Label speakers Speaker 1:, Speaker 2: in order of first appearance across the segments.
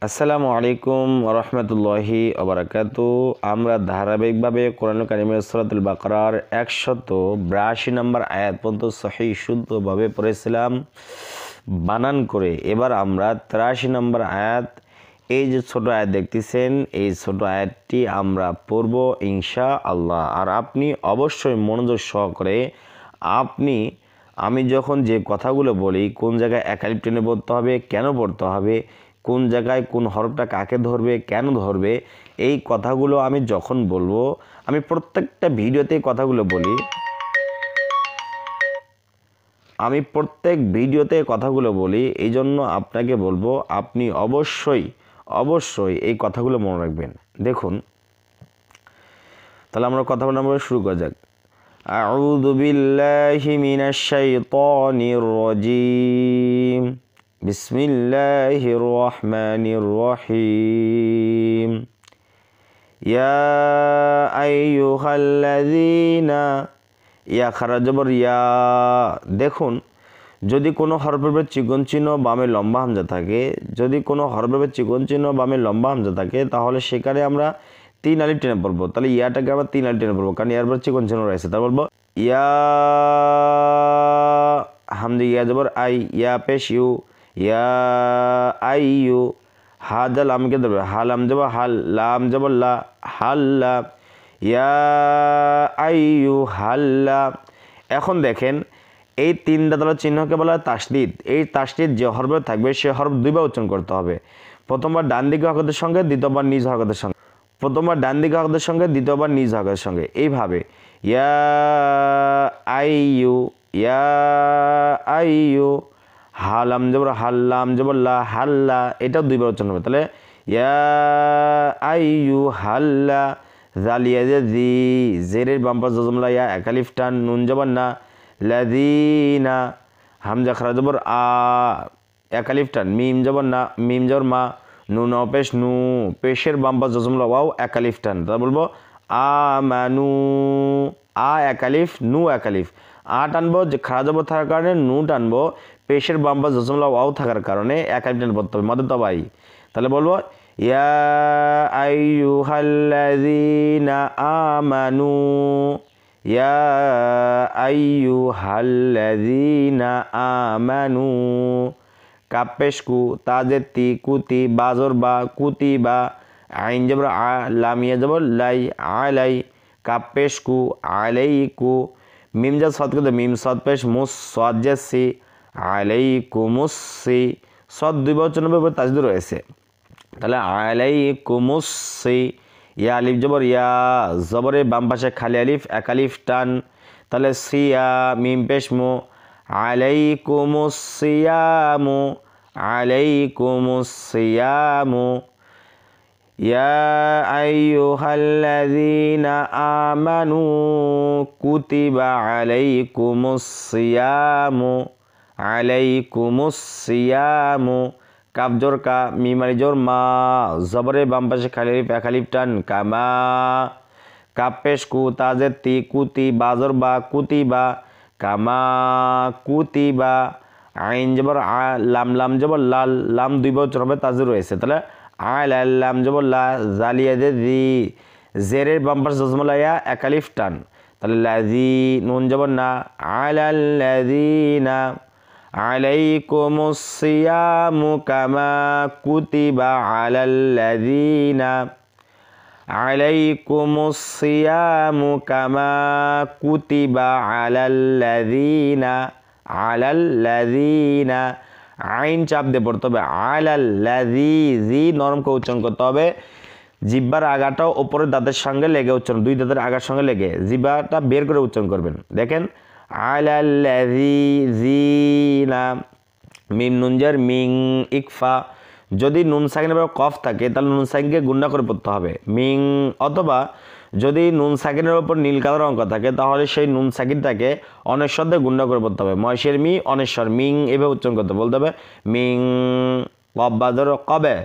Speaker 1: আসসালামু আলাইকুম রহমতুল্লাহি ওবারাকাতু। আমরা ধারাবাহিকভাবে কোরআন কারিমের সূরাতুল বাকারার 182 নম্বর আয়াত পর্যন্ত সহি শুদ্ধভাবে পড়েছিলাম বানান করে। এবার আমরা 83 নম্বর আয়াত, এই যে ছোট আয়াত দেখতেছেন, এই ছোট আয়াতটি আমরা পড়ব ইনশাআল্লাহ। আর আপনি অবশ্যই মনোযোগ সহকারে আমি যখন যে কথাগুলো বলি, কোন জায়গায় একালিফ টেনে পড়তে হবে, কেন পড়তে হবে, কোন জায়গায় কোন হরফটা কাকে ধরবে, কেন ধরবে, এই কথাগুলো আমি যখন বলবো, আমি প্রত্যেকটা ভিডিওতে কথাগুলো বলি, এই জন্য আপনাকে বলবো আপনি অবশ্যই এই কথাগুলো মনে রাখবেন। দেখুন, তাহলে আমরা কথা বলা শুরু করা যাক। আউযু বিল্লাহি মিনাশ শাইতানির রাজিম। বিসমিল্লাহির রহমানির রহিম। ইয়া আইয়ুহাল্লাযীনা, ইয়া খারা জবর ইয়া। দেখুন, যদি কোনো হরফের চিকন চিহ্ন বামে লম্বা হামজা থাকে, তাহলে সেখানে আমরা 3 আলিফ টেনে পড়বো। তাহলে ইয়াটাকে আমরা 3 আলিফ টেনে পড়বো, কারণ ইয়ার পর চিকন চিহ্ন রয়েছে। তার বলবো ইয়া, হামজা ইয়া জবর আই, ইয়া পেশ ইউ, ইয়া আই ইউ। হাদা লামকে ধরবে, হালাম যাব হাল, লাম যাব লা, হাল্লা, ইয়া আইয়ু হাল্লা। এখন দেখেন, এই 3 দাঁতালো চিহ্নকে বলা হয় তাসদিদ। এই তাসদিদ যে হরফে থাকবে সে হরফ দুইবার উচ্চারণ করতে হবে। প্রথমবার ডান দিকে হরকতের সঙ্গে, দ্বিতীয়বার নিজ হরকতের সঙ্গে, এইভাবে ইয়া আইয়ু, ইয়া আইয়ু, হালাম জবর হাল্লাম জবর লা, হাল্লা, এটাও দুইবার উচ্চারণ হবে। তাহলে ইয়া আইয়ু হাল্লা। জালিয়া যে জি, জেরের বাম পাশ জজমলা ইয়া, একালিফ টান, নুন জবর না, লাযীনা, হামজা খারা জবর আ, একালিফ টান, মিম জবর না, মিম জবর মা, নুন অপেশ নু, পেশের বাম পাশ জজমলা ওয়াও, একালিফ টান। তাহলে বলবো আমানু, আ একালিফ, নু একালিফ, আ টানবো যে খারা জবর থাকার কারণে, নু টানবো পেশের বাম পাশ জজমলা ওয়াও থাকার কারণে, একালিফ টান পড়তে হবে, মদে তবাই। তাহলে বলবো ইয়া আইয়ুহাল্লাযীনা আমানু, ইয়া আইয়ুহাল্লাযীনা আমানু। কাপেশ কু, তাজের তি, কুতি, বাজর বা, কুতি বা, আইন জবর আ, লামিয়া জবর লাই, আলাই, কাপেশ কু, আলাইকু। মিম যা সদ করতে, মিম সদ পেশ মুস, সদ জেসি, আলাইকুমুসসি। সদ দুইবার উচ্চারণ হবে, তাজদিদ রয়েছে। তাহলে আলাইকুমুসসি। ইয়া আলিফ জবর ইয়া, জবরে বাম পাশে খালি আলিফ, এক আলিফ টান। তাহলে সিয়া, মিম পেশ মু, আলাইকুমুসসিয়ামু, আলাইকুমুসসিয়ামু। ইয়া আইয়ুহাল্লাযীনা আমানু কুতিবা আলাইকুমুসসিয়ামু, আলাইকুমুসসিয়ামু। কাফ জোর কা, মিম আলিফ জবর মা, জবরে বাম পাশে খালি আলিফ, এক আলিফ টান, কামা। কাফ পেশ কু, তাজের তি, কুতি, বাজর বা, কুতিবা, কামা কুতিবা। আইন জবর আ, লাম, লাম জবর লাল, লাম দুইবার উচ্চারণ হবে, তাজদিদ রয়েছে। তাহলে আলাল, লাম জবর লা, জালিয়া যে জি, জেরের বাম পাশে জজমলা ইয়া, এক আলিফ টান। তাহলে লাযী, নুন জবর না, আলাল্লাযীনা। আলাইকুমুসসিয়ামু কামা কুতিবা আলাল্লাযীনা, আলাইকুমুসসিয়ামু কামা কুতিবা আলাল্লাযীনা, আলাল্লাযীনা। আইন চাপ দিয়ে পড়তে হবে, আলাল্লাযী, জি নরম করে উচ্চারণ করতে হবে। জিহ্বার আগাটাও ওপরের দাঁতের সঙ্গে লেগে উচ্চারণ, দুই দাঁতের আগার সঙ্গে লেগে জিহ্বাটা বের করে উচ্চারণ করবেন। দেখেন আলাল্লাযীনা। মিম নুনজার মিং, ইকফা। যদি নুন সাকিনের পর কফ থাকে তাহলে নুন সাকিনকে গুন্ডা করে পড়তে হবে, মিং। অথবা যদি নুন সাকিনের ওপর নীল কালার অঙ্ক থাকে তাহলে সেই নুন সাকিনটাকে অনেশ্বর দিয়ে গুন্ডা করে পড়তে হবে, ময়সের মি, অনেশ্বর, মিং, এভাবে উচ্চারণ করতে বলতে হবে, মিং। কব বাদর কবে,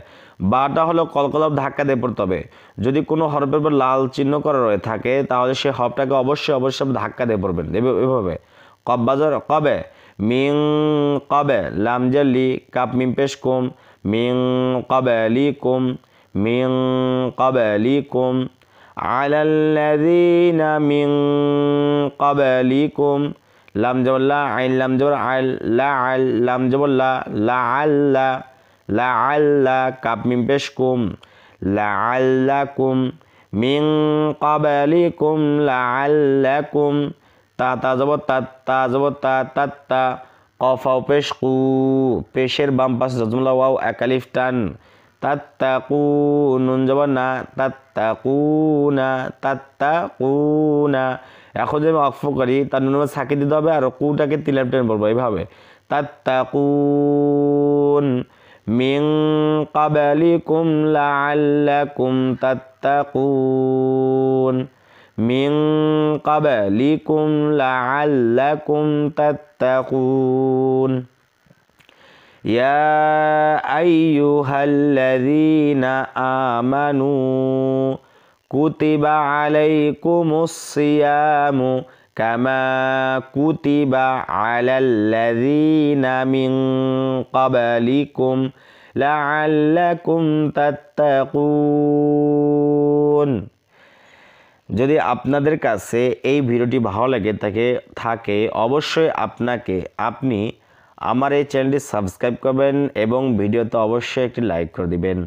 Speaker 1: বাটা হলো কলকলাপ ধাক্কা দিয়ে পড়তে হবে। যদি কোনো হরফের উপর লাল চিহ্ন করা রয়ে থাকে তাহলে সেই হরফটাকে অবশ্যই ধাক্কা দিয়ে পড়বেন, এভাবে। কব বাজর কবে, মিং কবে, লাম জেলি, কাপ মিম পেশ কুম, মিন ক্বাবলিকুম মিন ক্বাবলিকুম আলাল্লাযীনা মিন ক্বাবলিকুম লাম জবর লা আইন লাম জবর আল লা আল লাম জবর লা লাআল্লা লাআল্লা কাপ মিম পেশ কুম লাআল্লাকুম মিন ক্বাবলিকুম লাআল্লাকুম তা জবর তা জবর তা কফাও পেশ কু পেশের বাম পাশে জজমলা ওয়াও একালিফ টান তাত্তাকু নুন জবর না তাত্তাকুনা এখন যদি আমি অক্ফ করি তার নুন সাকি দিতে হবে আর কুটাকে তিলের টেন বলবো এইভাবে তাত্তাকুন মিন ক্বাবলিকুম লাআল্লাকুম তাত্তাকুন মিন ক্বাবলিকুম লাআল্লাকুম তাত্তাকুন ইয়া আইয়ুহাল্লাযীনা আমানু কুতিবা আলাইকুমুস সিয়ামু কামা কুতিবা আলাল্লাযীনা মিন ক্বাবলিকুম লাআল্লাকুম তাত্তাকুন। যদি আপনাদের কাছে এই ভিডিওটি ভালো লাগে থাকে অবশ্যই আপনি আমার এই চ্যানেলটি সাবস্ক্রাইব করবেন এবং ভিডিওতে অবশ্যই একটি লাইক করে দিবেন।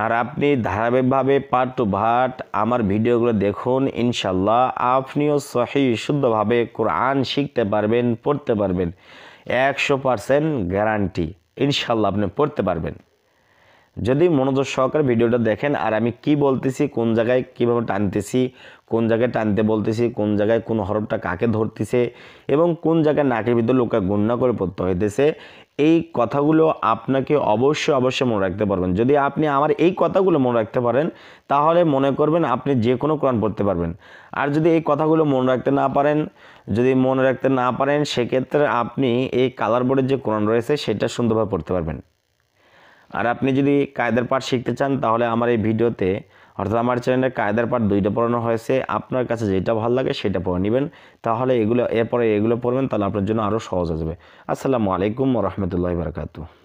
Speaker 1: আর আপনি ধারাবাহিকভাবে পার্ট টু পার্ট আমার ভিডিওগুলো দেখুন, ইনশাল্লাহ আপনিও সহিহ শুদ্ধভাবে কোরআন শিখতে পারবেন, পড়তে পারবেন। 100% গ্যারান্টি, ইনশাল্লাহ আপনি পড়তে পারবেন যদি মনোযোগ সহকারে ভিডিওটা দেখেন। আর আমি কি বলতেছি, কোন জায়গায় কীভাবে টানতেছি, কোন জায়গায় টানতে বলতেছি, কোন জায়গায় কোন হরফটা কাকে ধরতেছে এবং কোন জায়গায় নাকের ভিতরে লোকা গুণনা করে পড়তে হইতেছে, এই কথাগুলো আপনাকে অবশ্যই মনে রাখতে পারবেন। যদি আপনি আমার এই কথাগুলো মনে রাখতে পারেন তাহলে মনে করবেন আপনি যে কোনো কোরআন পড়তে পারবেন। আর যদি এই কথাগুলো মনে রাখতে না পারেন সেক্ষেত্রে আপনি এই কালার বোর্ডের যে কোরআন রয়েছে সেটা সুন্দরভাবে পড়তে পারবেন। আর আপনি যদি কায়দার পাঠ শিখতে চান তাহলে আমার এই ভিডিওতে অর্থাৎ আমার চ্যানেলে কায়দার পাঠ 2টা পড়ানো হয়েছে। আপনার কাছে যেটা ভালো লাগে সেটা পড়ে নেবেন, তাহলে এরপরে এগুলো পড়বেন, তাহলে আপনার জন্য আরও সহজ হয়ে যাবে। আসসালামু আলাইকুম ওয়া রাহমাতুল্লাহি ওয়া বারাকাতুহু।